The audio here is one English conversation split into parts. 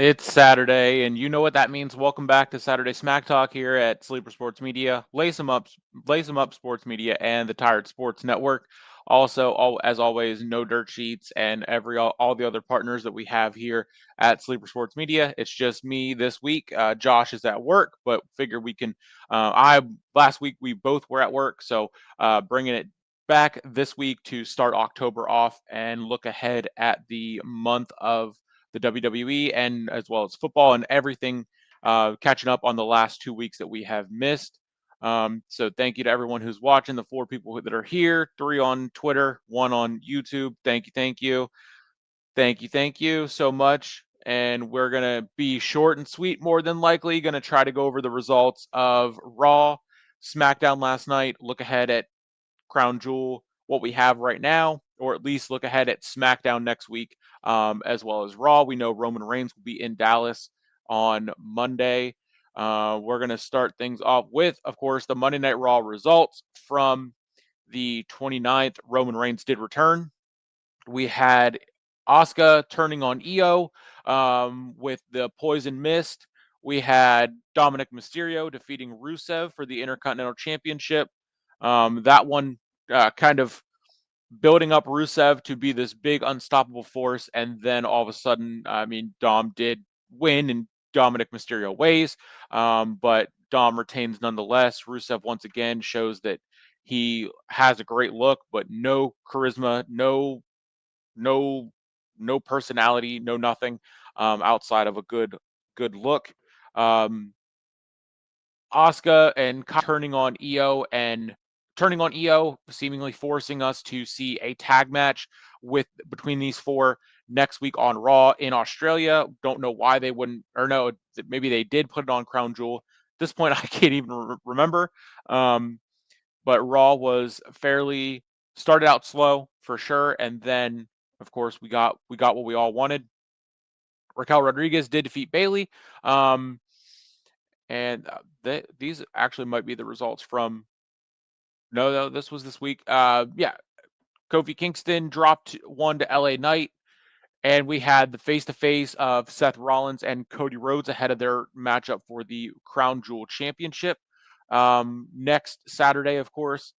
It's Saturday, and you know what that means. Welcome back to Saturday Smack Talk here at Sleeper Sports Media, Lace 'em Up Sports Media, and the Tired Sports Network. Also, as always, No Dirt Sheets and all the other partners that we have here at Sleeper Sports Media. It's just me this week. Josh is at work, but figure we can. I Last week we both were at work, so bringing it back this week to start October off and look ahead at the month of the WWE and as well as football and everything, catching up on the last 2 weeks that we have missed. So thank you to everyone who's watching, the 4 people that are here, 3 on Twitter, 1 on YouTube. Thank you so much. And we're going to be short and sweet, more than likely. Going to try to go over the results of Raw, SmackDown last night, look ahead at Crown Jewel, what we have right now, or at least look ahead at SmackDown next week, as well as Raw. We know Roman Reigns will be in Dallas on Monday. We're going to start things off with, of course, the Monday Night Raw results from the 29th. Roman Reigns did return. We had Asuka turning on Io with the Poison Mist. We had Dominic Mysterio defeating Rusev for the Intercontinental Championship. That one kind of building up Rusev to be this big unstoppable force, and then all of a sudden, I mean, Dom did win in Dominic Mysterio ways, but Dom retains nonetheless. Rusev once again shows that he has a great look, but no charisma, no no personality, no nothing outside of a good look. Um, Asuka and turning on Io, seemingly forcing us to see a tag match with between these four next week on Raw in Australia. Don't know why they wouldn't, or no, maybe they did put it on Crown Jewel. At this point, I can't even remember. Um, but Raw was fairly started out slow for sure, and then of course we got what we all wanted. Raquel Rodriguez did defeat Bailey. Um, and these actually might be the results from no, this was this week. Yeah, Kofi Kingston dropped one to LA Knight, and we had the face-to-face of Seth Rollins and Cody Rhodes ahead of their matchup for the Crown Jewel Championship. Next Saturday, of course,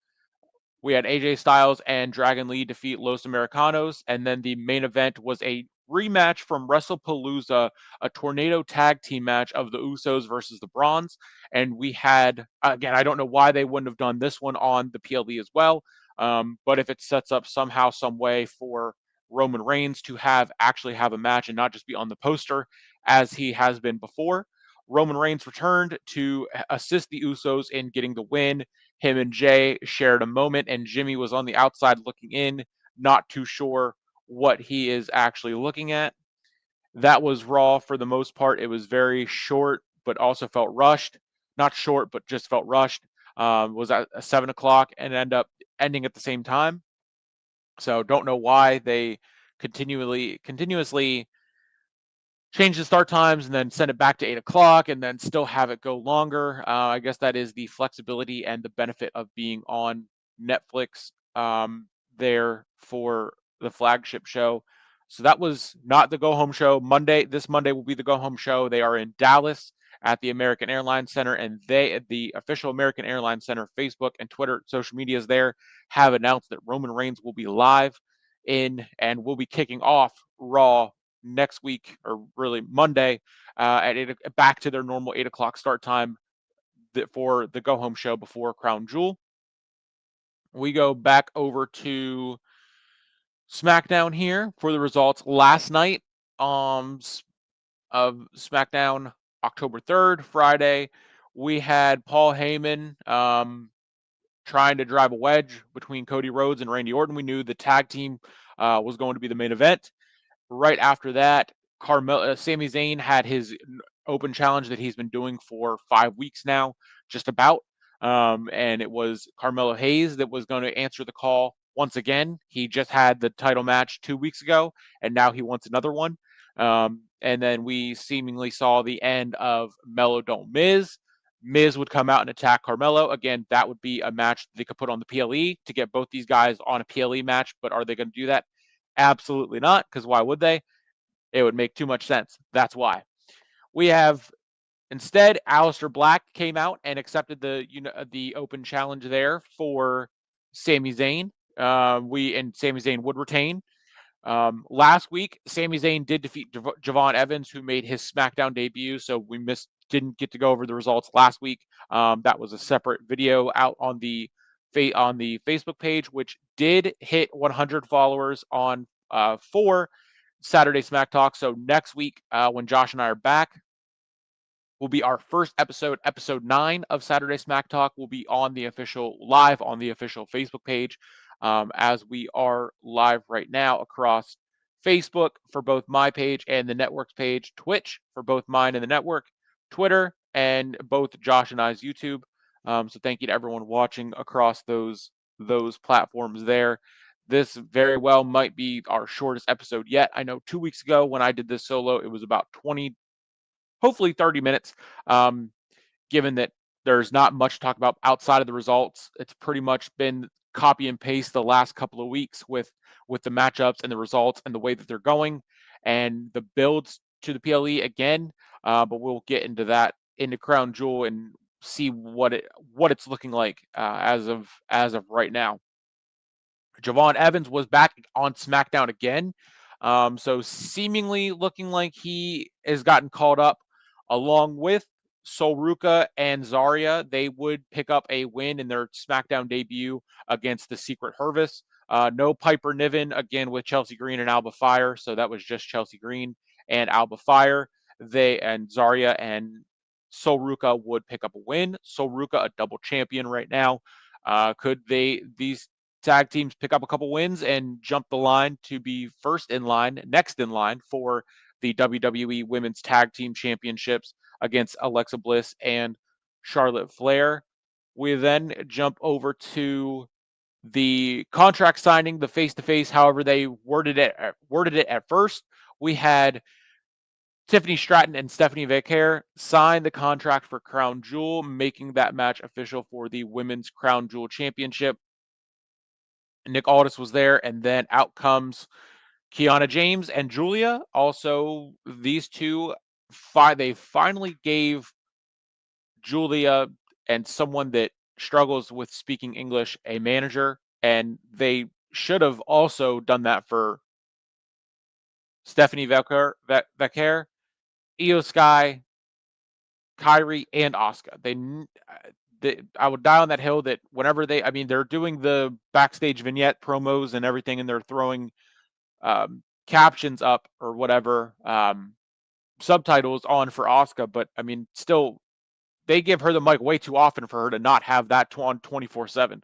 we had AJ Styles and Dragon Lee defeat Los Americanos, and then the main event was a rematch from WrestlePalooza, a tornado tag team match of the Usos versus the Bronze. And we had, again, I don't know why they wouldn't have done this one on the PLE as well, but if it sets up somehow, some way for Roman Reigns to actually have a match and not just be on the poster as he has been before. Roman Reigns returned to assist the Usos in getting the win. Him and Jay shared a moment, and Jimmy was on the outside looking in, not too sure what he is actually looking at. That was Raw for the most part. It was very short, but also felt rushed. Not short, but just felt rushed. Was at 7 o'clock and ending at the same time. So don't know why they continuously change the start times and then send it back to 8 o'clock and then still have it go longer. I guess that is the flexibility and the benefit of being on Netflix there for the flagship show. So that was not the go home show. This Monday will be the go home show. They are in Dallas at the American Airlines Center, and the official American Airlines Center Facebook and Twitter social medias there have announced that Roman Reigns will be live in and will be kicking off Raw next week, or really Monday, back to their normal 8 o'clock start time for the go home show before Crown Jewel. We go back over to SmackDown here for the results last night of SmackDown, October 3rd, Friday. We had Paul Heyman trying to drive a wedge between Cody Rhodes and Randy Orton. We knew the tag team was going to be the main event. Right after that, Sami Zayn had his open challenge that he's been doing for 5 weeks now, just about. And it was Carmelo Hayes that was going to answer the call once again. He just had the title match 2 weeks ago, and now he wants another one. And then we seemingly saw the end of Melo Don't Miz. Miz would come out and attack Carmelo. Again, that would be a match they could put on the PLE to get both these guys on a PLE match, but are they going to do that? Absolutely not, because why would they? It would make too much sense. That's why. We have instead Aleister Black came out and accepted the open challenge there for Sami Zayn. Sami Zayn would retain. Last week, Sami Zayn did defeat Javon Evans, who made his SmackDown debut. So we didn't get to go over the results last week. That was a separate video out on the Facebook page, which did hit 100 followers on for Saturday SmackTalk. So next week, when Josh and I are back, will be our first episode 9 of Saturday Smack Talk. Will be live on the official Facebook page, as we are live right now across Facebook for both my page and the network's page, Twitch for both mine and the network, Twitter, and both Josh and I's YouTube. So thank you to everyone watching across those platforms there. This very well might be our shortest episode yet. I know 2 weeks ago when I did this solo, it was about 20, hopefully 30 minutes. Given that there's not much to talk about outside of the results, it's pretty much been copy and paste the last couple of weeks with the matchups and the results and the way that they're going and the builds to the PLE again. But we'll get into that into Crown Jewel and see what it's looking like as of right now. Javon Evans was back on SmackDown again. So seemingly looking like he has gotten called up along with Sol Ruka and Zarya. They would pick up a win in their SmackDown debut against the Secret Hervis. No Piper Niven again with Chelsea Green and Alba Fire. So that was just Chelsea Green and Alba Fire. And Zarya and Sol Ruka would pick up a win. Sol Ruka, a double champion right now. Could these tag teams pick up a couple wins and jump the line to be next in line for the WWE Women's Tag Team Championships against Alexa Bliss and Charlotte Flair? We then jump over to the contract signing, the face-to-face, however they worded it at first. We had Tiffany Stratton and Stephanie Vaquer sign the contract for Crown Jewel, making that match official for the Women's Crown Jewel Championship. Nick Aldis was there, and then out comes Kiana James and Julia. Also, these two, they finally gave Julia and someone that struggles with speaking English a manager, and they should have also done that for Stephanie Vaquer, Io Sky, Kyrie, and Asuka. I would die on that hill that whenever they're doing the backstage vignette promos and everything, and they're throwing captions up or whatever, subtitles on for Asuka, but I mean, still, they give her the mic way too often for her to not have that on 24/7.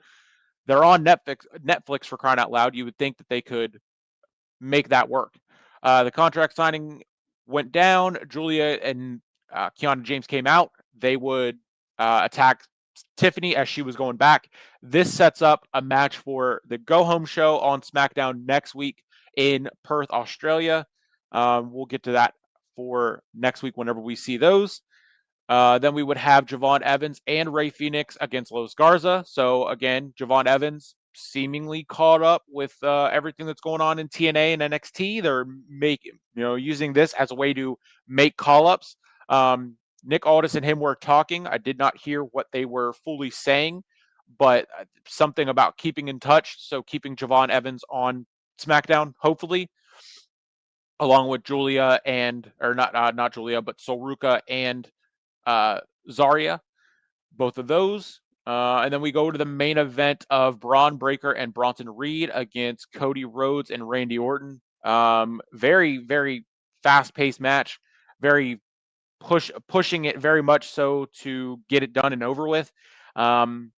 They're on Netflix for crying out loud. You would think that they could make that work. The contract signing went down. Julia and Kiana James came out. They would attack Tiffany as she was going back. This sets up a match for the Go Home show on SmackDown next week in Perth, Australia. We'll get to that for next week whenever we see those. Then we would have Javon Evans and Rey Fenix against Los Garza. So again, Javon Evans seemingly caught up with everything that's going on in TNA and NXT. They're using this as a way to make call-ups. Nick Aldis and him were talking. I did not hear what they were fully saying, but something about keeping in touch. So keeping Javon Evans on SmackDown, hopefully, along with Julia not Julia, but Sol Ruka and Zarya, both of those. And then we go to the main event of Braun Breaker and Bronson Reed against Cody Rhodes and Randy Orton. Very, very fast-paced match. Very pushing it very much so to get it done and over with. The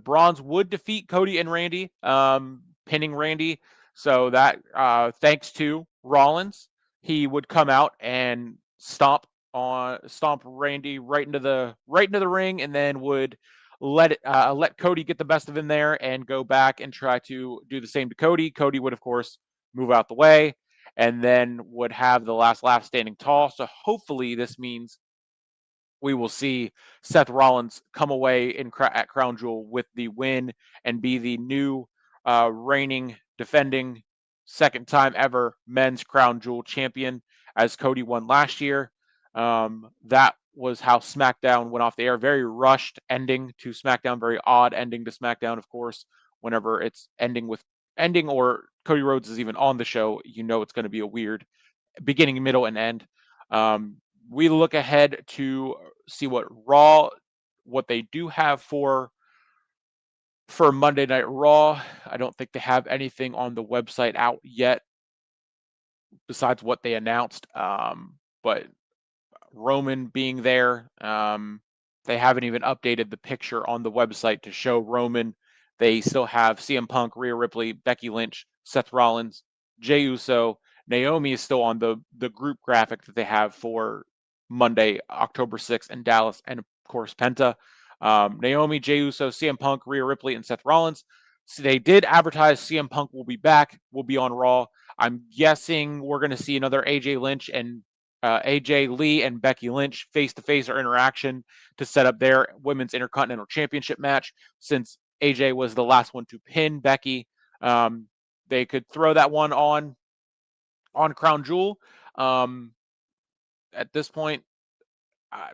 Bronze would defeat Cody and Randy, pinning Randy. So that thanks to Rollins, he would come out and stomp Randy right into the ring, and then would let Cody get the best of him there and go back and try to do the same to Cody. Cody would, of course, move out the way, and then would have the last laugh standing tall. So hopefully this means we will see Seth Rollins come away at Crown Jewel with the win and be the new reigning, defending second time ever men's crown jewel champion, as Cody won last year. That was how SmackDown went off the air. Very rushed ending to SmackDown, very odd ending to SmackDown, of course. Whenever it's ending or Cody Rhodes is even on the show, you know it's going to be a weird beginning, middle, and end. We look ahead to see what they do have for Monday Night Raw. I don't think they have anything on the website out yet besides what they announced. But Roman being there, they haven't even updated the picture on the website to show Roman. They still have CM Punk, Rhea Ripley, Becky Lynch, Seth Rollins, Jey Uso. Naomi is still on the group graphic that they have for Monday, October 6th in Dallas, and of course Penta. Naomi, Jey Uso, CM Punk, Rhea Ripley, and Seth Rollins. So they did advertise CM Punk will be back, will be on Raw. I'm guessing we're going to see another AJ Lee and Becky Lynch face to face or interaction to set up their women's Intercontinental Championship match. Since AJ was the last one to pin Becky, they could throw that one on Crown Jewel. At this point, uh,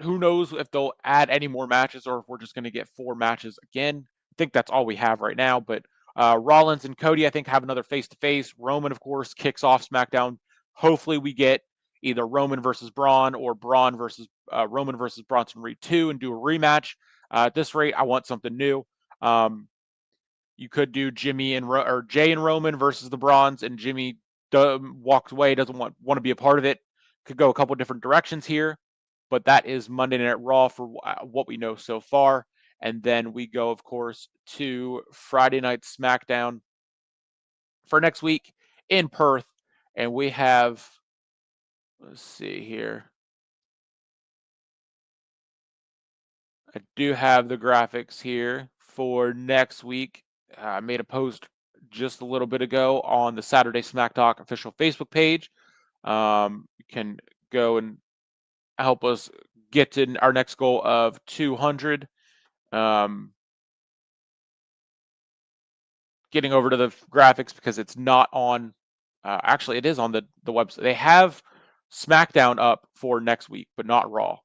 who knows if they'll add any more matches or if we're just going to get 4 matches again. I think that's all we have right now. But Rollins and Cody, I think, have another face to face. Roman, of course, kicks off SmackDown. Hopefully, we get either Roman versus Braun or Braun versus Roman versus Bronson Reed 2 and do a rematch. At this rate, I want something new. You could do Jay and Roman versus the Brawns, and Jimmy walks away, doesn't want to be a part of it. Could go a couple different directions here, but that is Monday Night Raw for what we know so far. And then we go, of course, to Friday Night SmackDown for next week in Perth, and we have, let's see here. I do have the graphics here for next week. I made a post just a little bit ago on the Saturday SmackTalk official Facebook page. You can go and help us get to our next goal of 200. Getting over to the graphics because it's not on. Actually, it is on the website. They have SmackDown up for next week, but not Raw.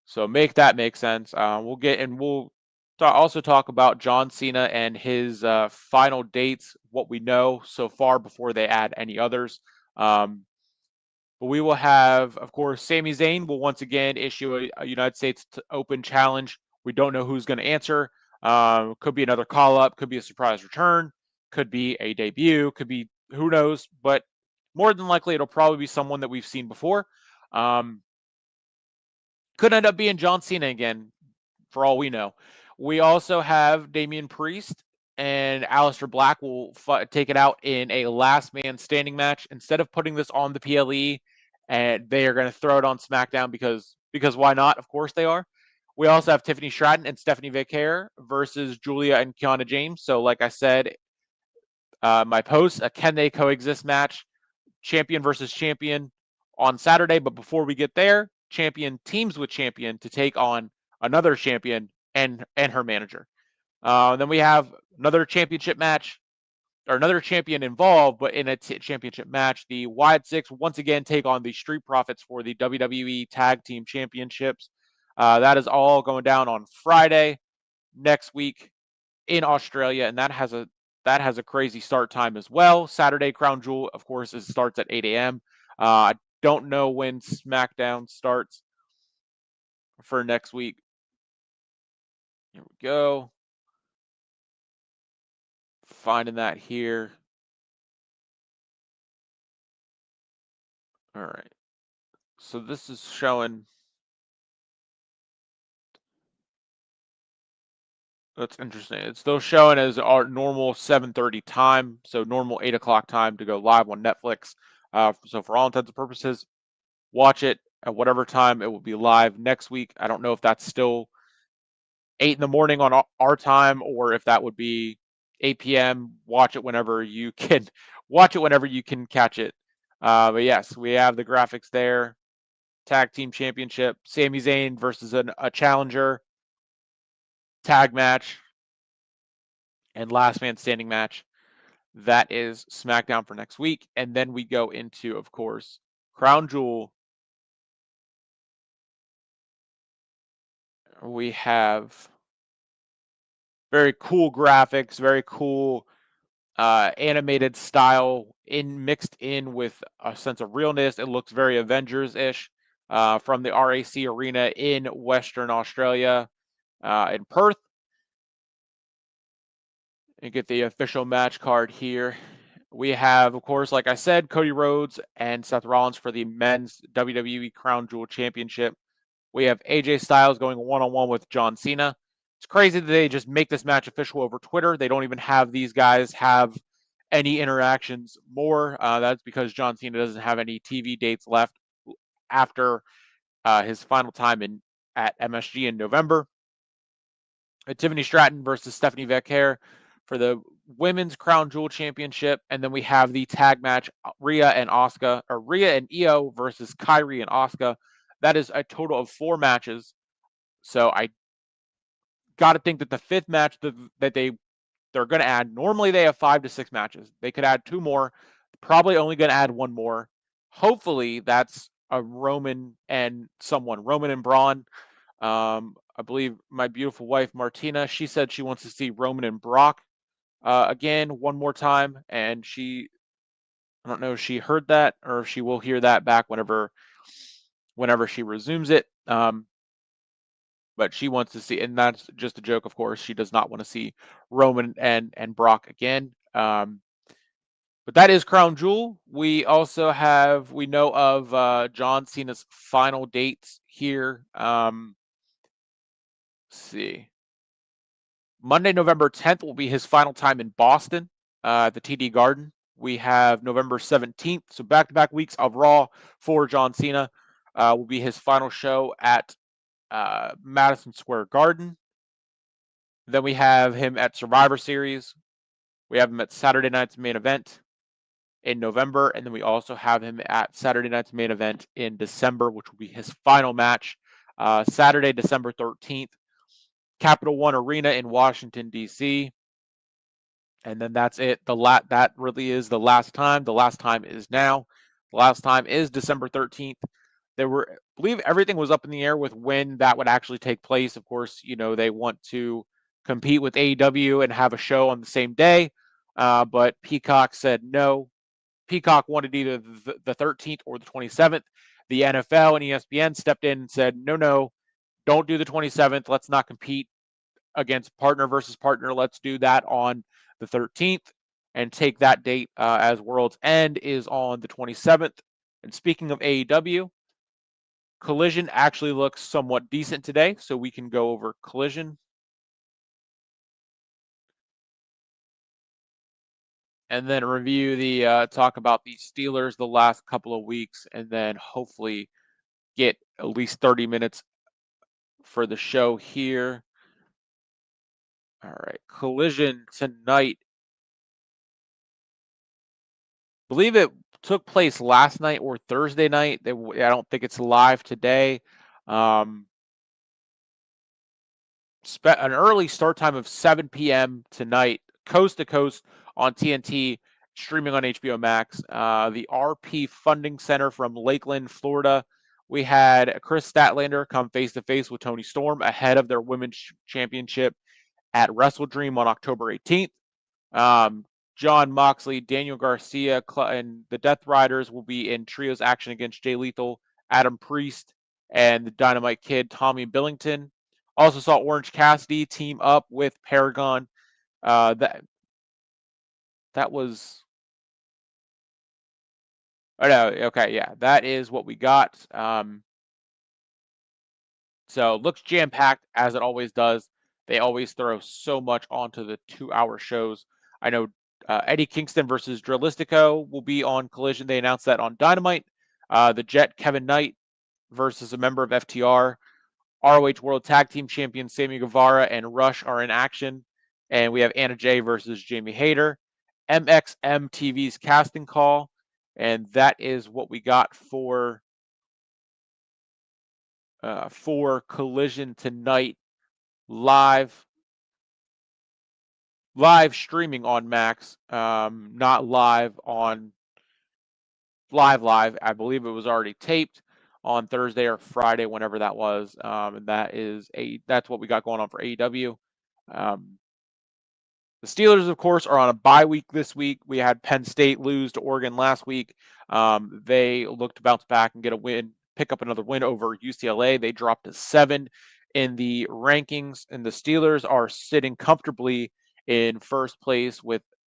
So make that make sense. We'll also talk about John Cena and his final dates, what we know so far before they add any others. But we will have, of course, Sami Zayn will once again issue a United States Open challenge. We don't know who's going to answer. Could be another call up, could be a surprise return, could be a debut, could be who knows. But more than likely, it'll probably be someone that we've seen before. Could end up being John Cena again, for all we know. We also have Damian Priest and Aleister Black will take it out in a last man standing match. Instead of putting this on the PLE, and they are going to throw it on SmackDown because why not? Of course they are. We also have Tiffany Stratton and Stephanie Vaquer versus Julia and Kiana James. So, like I said, my post, a can they coexist match, champion versus champion on Saturday. But before we get there, champion teams with champion to take on another champion and her manager. Then we have another championship match, or another champion involved, but in a championship match. The Wyatt Six once again take on the Street Profits for the WWE Tag Team Championships. That is all going down on Friday next week in Australia, and that has a crazy start time as well. Saturday Crown Jewel, of course, starts at 8 a.m. I don't know when SmackDown starts for next week. Here we go. Finding that here. All right. So this is showing. That's interesting. It's still showing as our normal 7:30 time, so normal 8 o'clock time to go live on Netflix. So for all intents and purposes, watch it at whatever time it will be live next week. I don't know if that's still 8 in the morning on our time or if that would be 8 p.m. Watch it whenever you can. Watch it whenever you can catch it. But yes, we have the graphics there. Tag Team Championship, Sami Zayn versus a challenger, tag match, and last man standing match. That is SmackDown for next week. And then we go into, of course, Crown Jewel. We have very cool graphics, very cool animated style mixed in with a sense of realness. It looks very Avengers-ish from the RAC Arena in Western Australia in Perth. And get the official match card here. We have, of course, like I said, Cody Rhodes and Seth Rollins for the men's WWE Crown Jewel Championship. We have AJ Styles going one-on-one with John Cena. It's crazy that they just make this match official over Twitter. They don't even have these guys have any interactions more. That's because John Cena doesn't have any TV dates left after his final time at MSG in November. Tiffany Stratton versus Stephanie Vecchare for the Women's Crown Jewel Championship, and then we have the tag match Rhea and Io versus Kyrie and Asuka. That is a total of 4 matches. So I got to think that the 5th match that they're going to add. Normally they have 5 to 6 matches. They could add 2 more. Probably only going to add 1 more. Hopefully that's a Roman and Braun. I believe my beautiful wife Martina, she said she wants to see Roman and Brock again one more time, and I don't know if she heard that or if she will hear that back whenever she resumes it. But she wants to see, and that's just a joke, of course. She does not want to see Roman and Brock again. But that is Crown Jewel. We also we know of John Cena's final dates here. Let's see. Monday, November 10th will be his final time in Boston at the TD Garden. We have November 17th, so back-to-back weeks of Raw for John Cena. Will be his final show at Madison Square Garden. Then we have him at Survivor Series. We have him at Saturday Night's Main Event in November, and then we also have him at Saturday Night's Main Event in December, which will be his final match, Saturday, December 13th, Capital One Arena in Washington, D.C., and then that's it. That really is the last time. The last time is now. The last time is December 13th. I believe everything was up in the air with when that would actually take place. Of course, they want to compete with AEW and have a show on the same day, but Peacock said no. Peacock wanted either the 13th or the 27th. The NFL and ESPN stepped in and said, no, don't do the 27th. Let's not compete against partner versus partner. Let's do that on the 13th and take that date as World's End is on the 27th. And speaking of AEW, Collision actually looks somewhat decent today, so we can go over Collision. And then review talk about the Steelers the last couple of weeks, and then hopefully get at least 30 minutes for the show here. All right, Collision tonight. I believe it took place last night or Thursday night. I don't think it's live today. An early start time of 7 p.m. tonight, coast to coast on TNT, streaming on HBO Max. The RP Funding Center from Lakeland, Florida. We had Chris Statlander come face to face with Tony Storm ahead of their women's championship at Wrestle Dream on October 18th. John Moxley, Daniel Garcia, and the Death Riders will be in trios action against Jay Lethal, Adam Priest, and the Dynamite Kid, Tommy Billington. Also saw Orange Cassidy team up with Paragon. That was. Oh no, okay, yeah, that is what we got. So looks jam packed as it always does. They always throw so much onto the 2-hour shows. I know Eddie Kingston versus Drillistico will be on Collision. They announced that on Dynamite. The Jet Kevin Knight versus a member of FTR. ROH World Tag Team Champion Sammy Guevara and Rush are in action. And we have Anna Jay versus Jamie Hayter. MXM TV's casting call. And that is what we got for Collision tonight live. live streaming on Max, not live on live. I believe it was already taped on Thursday or Friday, whenever that was. And that's what we got going on for AEW. Um, the Steelers, of course, are on a bye week this week. We had Penn State lose to Oregon last week. They look to bounce back and get a win, pick up another win over UCLA. They dropped to 7 in the rankings, and the Steelers are sitting comfortably in first place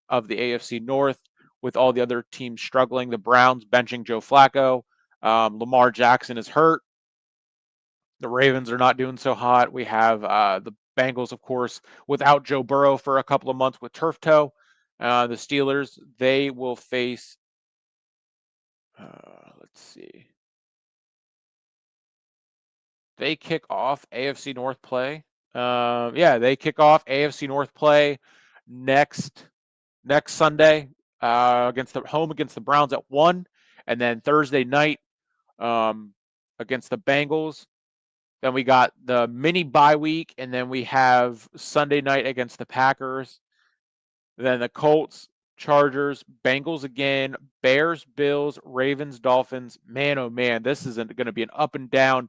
of the AFC North, with all the other teams struggling. The Browns benching Joe Flacco. Lamar Jackson is hurt. The Ravens are not doing so hot. We have the Bengals, of course, without Joe Burrow for a couple of months with turf toe. The Steelers, they will face, let's see, they kick off AFC North play. Yeah, they kick off AFC North play next Sunday against the Browns at 1, and then Thursday night um, against the Bengals. Then we got the mini bye week, and then we have Sunday night against the Packers. Then the Colts, Chargers, Bengals again, Bears, Bills, Ravens, Dolphins. Man, oh man, this isn't going to be an up and down,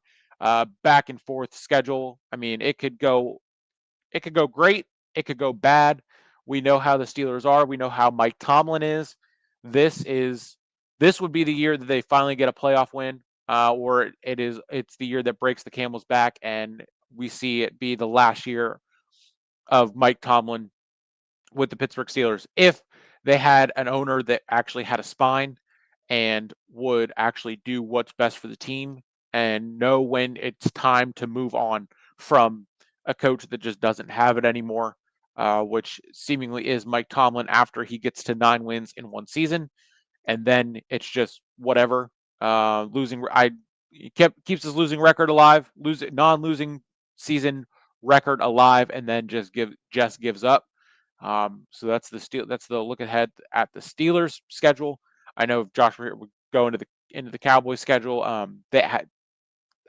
back and forth schedule. I mean, it could go great, it could go bad. We know how the Steelers are. We know how Mike Tomlin is. This is this would be the year that they finally get a playoff win, or it's the year that breaks the camel's back, and we see it be the last year of Mike Tomlin with the Pittsburgh Steelers. If they had an owner that actually had a spine and would actually do what's best for the team and know when it's time to move on from a coach that just doesn't have it anymore, which seemingly is Mike Tomlin after he gets to 9 wins in one season, and then it's just whatever. Losing, he keeps his losing record alive, non-losing season record alive, and then just gives up. So that's the look ahead at the Steelers schedule. I know Josh would go into the Cowboys schedule.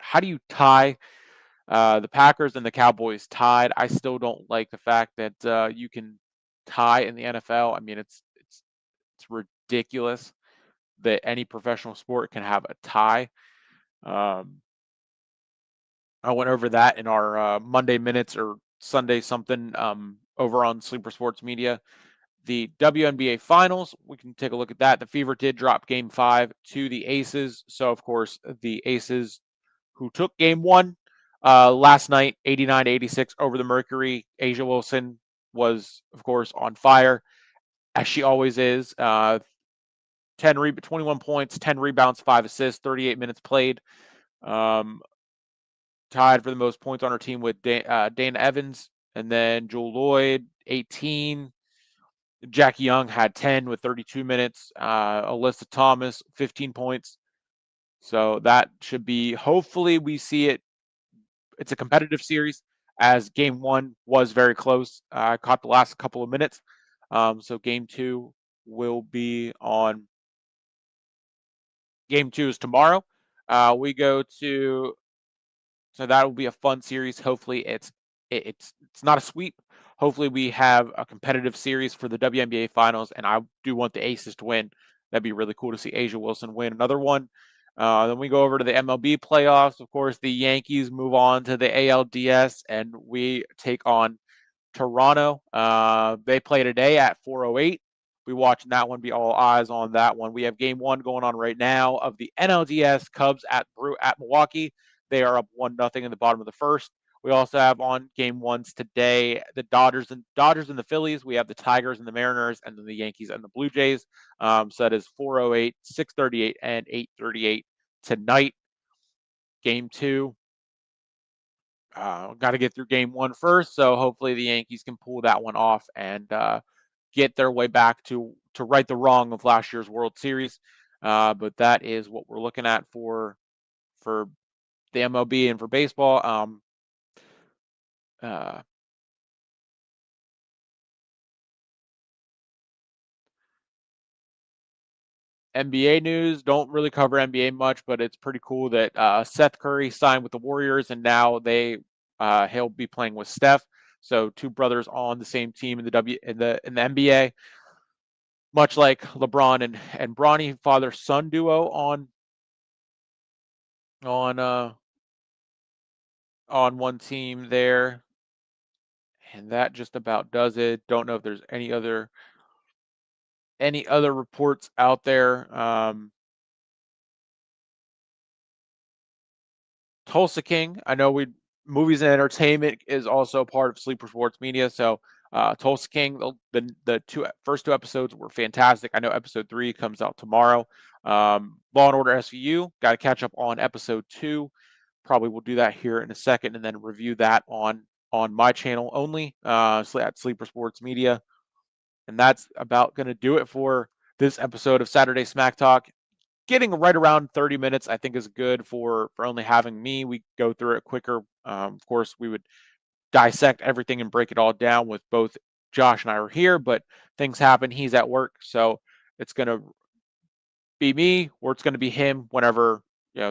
How do you tie the Packers and the Cowboys tied? I still don't like the fact that you can tie in the NFL. I mean, it's ridiculous that any professional sport can have a tie. Um, I went over that in our Monday minutes or Sunday something over on Sleeper Sports Media. The WNBA Finals, we can take a look at that. The Fever did drop Game 5 to the Aces. So, of course, the Aces, who took Game 1 last night, 89-86 over the Mercury. Asia Wilson was, of course, on fire, as she always is. 21 points, 10 rebounds, 5 assists, 38 minutes played. Um, Tied for the most points on her team with Dana Evans, and then Jewel Lloyd, 18. Jackie Young had 10 with 32 minutes. Alyssa Thomas, 15 points. So that should be, hopefully, we see it. It's a competitive series, as game 1 was very close. I caught the last couple of minutes. So game 2 will be on. Game 2 is tomorrow. We go to So that will be a fun series. Hopefully, it's not a sweep. Hopefully, we have a competitive series for the WNBA Finals, and I do want the Aces to win. That'd be really cool to see Asia Wilson win another one. Then we go over to the MLB playoffs. Of course, the Yankees move on to the ALDS, and we take on Toronto. They play today at 4:08. We watching that one. Be all eyes on that one. We have game 1 going on right now of the NLDS Cubs at Milwaukee. They are up 1-0 in the bottom of the first. We also have on game 1s today the Dodgers and the Phillies. We have the Tigers and the Mariners, and then the Yankees and the Blue Jays. So that is 4:08, 6:38, and 8:38 tonight. Game 2. Got to get through game 1 first, so hopefully the Yankees can pull that one off and get their way back to right the wrong of last year's World Series. But that is what we're looking at for the MLB and for baseball. Uh, NBA news, don't really cover NBA much, but it's pretty cool that Seth Curry signed with the Warriors, and now he'll be playing with Steph. So two brothers on the same team in the NBA, much like LeBron and Bronny, father son duo on uh on one team there. And that just about does it. Don't know if there's any other reports out there. Tulsa King. I know we movies and entertainment is also part of Sleeper Sports Media. So Tulsa King, the first two episodes were fantastic. I know episode 3 comes out tomorrow. Law and Order SVU. Got to catch up on episode 2. Probably will do that here in a second, and then review that on my channel only at Sleeper Sports Media. And that's about going to do it for this episode of Saturday Smack Talk. Getting right around 30 minutes, I think, is good for only having me. We go through it quicker. Of course, we would dissect everything and break it all down with both Josh and I are here, but things happen. He's at work, so it's going to be me or it's going to be him whenever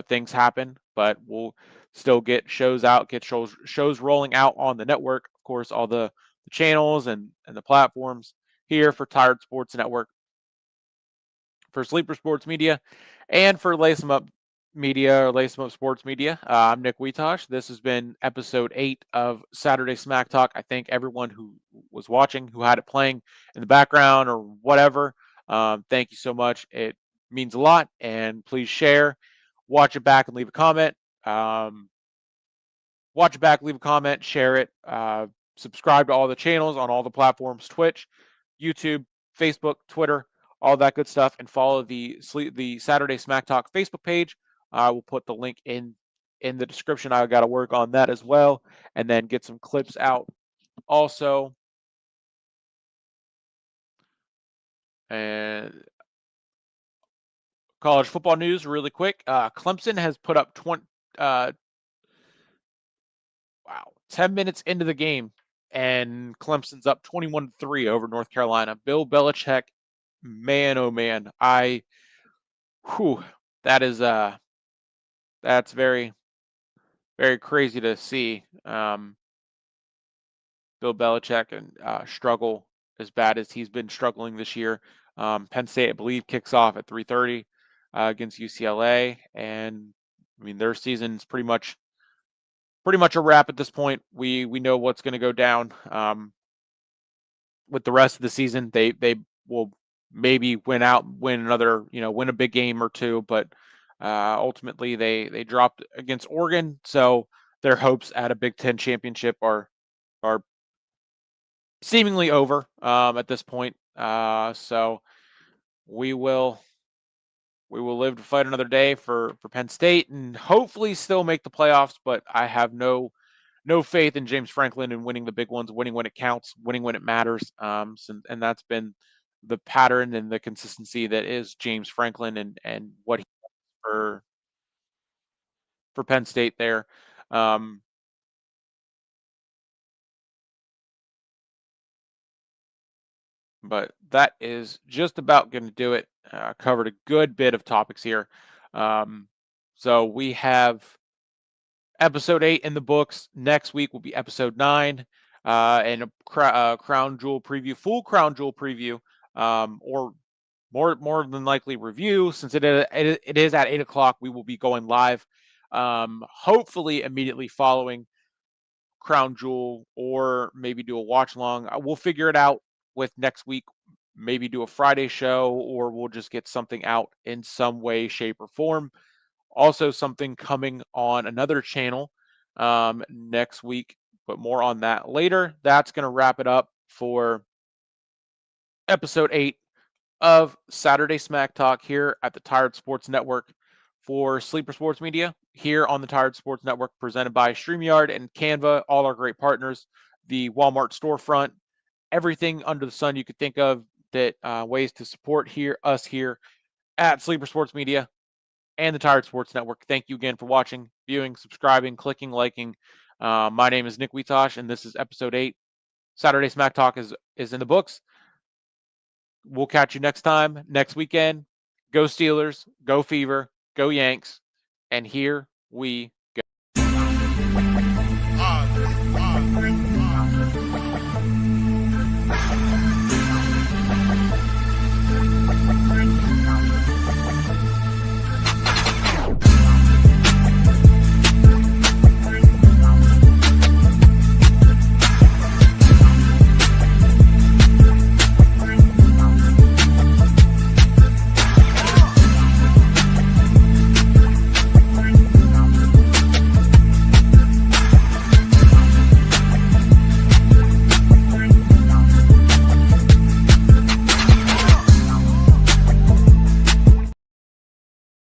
things happen. But we'll still get shows out, get shows rolling out on the network. Of course, all the channels and the platforms here for Tired Sports Network, for Sleeper Sports Media, and for Lace 'em Up Media or Lace 'em Up Sports Media. I'm Nick Wietosh. This has been episode 8 of Saturday Smack Talk. I thank everyone who was watching, who had it playing in the background or whatever. Thank you so much. It means a lot. And please share, watch it back, and leave a comment. Watch it back, leave a comment, share it. Subscribe to all the channels on all the platforms: Twitch, YouTube, Facebook, Twitter, all that good stuff, and follow the Saturday Smack Talk Facebook page. I will put the link in the description. I got to work on that as well, and then get some clips out also. And college football news, really quick. Clemson has put up 10 minutes into the game, and Clemson's up 21-3 over North Carolina. Bill Belichick, man, oh man, whew, that is that's very, very crazy to see. Bill Belichick and struggle as bad as he's been struggling this year. Penn State, I believe, kicks off at 3:30 against UCLA, and I mean their season's pretty much a wrap at this point. We know what's going to go down. With the rest of the season, they will maybe win another, win a big game or two, but ultimately they dropped against Oregon, so their hopes at a Big Ten championship are seemingly over at this point. So we will live to fight another day for Penn State and hopefully still make the playoffs, but I have no faith in James Franklin and winning the big ones, winning when it counts, winning when it matters. And that's been the pattern and the consistency that is James Franklin and what he for Penn State there. Um, but that is just about going to do it. Covered a good bit of topics here. Um, so we have episode 8 in the books. Next week will be episode 9, and a crown jewel preview, full crown jewel preview, or more than likely review, since it is at 8 o'clock. We will be going live, hopefully immediately following crown jewel, or maybe do a watch along. We'll figure it out with next week. Maybe do a Friday show, or we'll just get something out in some way, shape, or form. Also, something coming on another channel next week, but more on that later. That's going to wrap it up for episode 8 of Saturday Smack Talk here at the Tired Sports Network for Sleeper Sports Media, here on the Tired Sports Network, presented by StreamYard and Canva, all our great partners, the Walmart storefront, everything under the sun you could think of, that ways to support us here at Sleeper Sports Media and the Tired Sports Network. Thank you again for watching, viewing, subscribing, clicking, liking. My name is Nick Wietosh, and this is episode 8. Saturday Smack Talk is in the books. We'll catch you next time, next weekend. Go Steelers, go Fever, go Yanks, and here we